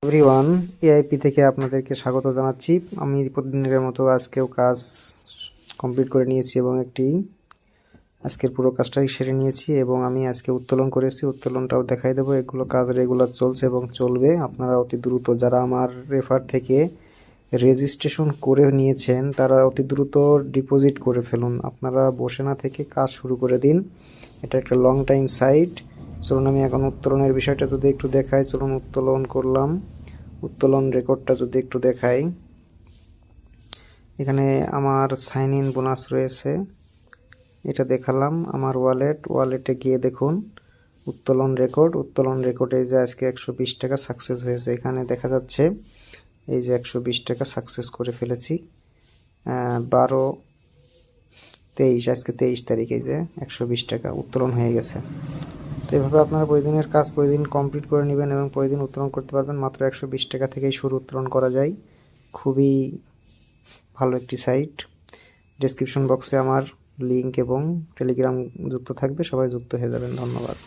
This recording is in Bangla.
এভরিওয়ান, এআইপি থেকে আপনাদেরকে স্বাগত জানাচ্ছি। আমি প্রতিদিনের মতো আজকেও কাজ কমপ্লিট করে নিয়েছি এবং আজকের পুরো কাজটাই সেরে নিয়েছি এবং আমি আজকে উত্তোলন করেছি। উত্তোলনটাও দেখাই দেবো। এগুলো কাজ রেগুলার চলছে এবং চলবে। আপনারা অতি দ্রুত যারা আমার রেফার থেকে রেজিস্ট্রেশন করে নিয়েছেন তারা অতি দ্রুত ডিপোজিট করে ফেলুন। আপনারা বসে না থেকে কাজ শুরু করে দিন। এটা একটা লং টাইম সাইট। চলুন আমি এখন উত্তোলনের বিষয়টা যদি একটু দেখাই। চলুন উত্তোলন করলাম। উত্তোলন রেকর্ডটা যদি একটু দেখাই, এখানে আমার সাইন ইন বোনাস রয়েছে, এটা দেখালাম। আমার ওয়ালেটে গিয়ে দেখুন উত্তোলন রেকর্ডে যে আজকে 120 টাকা সাকসেস হয়েছে। এখানে দেখা যাচ্ছে এই যে 120 টাকা সাকসেস করে ফেলেছি। 12-23 আজকে 23 তারিখে যে 120 টাকা উত্তোলন হয়ে গেছে। তো এভাবে আপনারা প্রতিদিনের কাজ প্রতিদিন কমপ্লিট করে নেবেন এবং প্রতিদিন উত্তোলন করতে পারবেন। মাত্র 120 টাকা থেকেই শুরু উত্তোলন করা যায়। খুবই ভালো একটি সাইট। ডেসক্রিপশন বক্সে আমার লিঙ্ক এবং টেলিগ্রাম যুক্ত থাকবে, সবাই যুক্ত হয়ে যাবেন। ধন্যবাদ।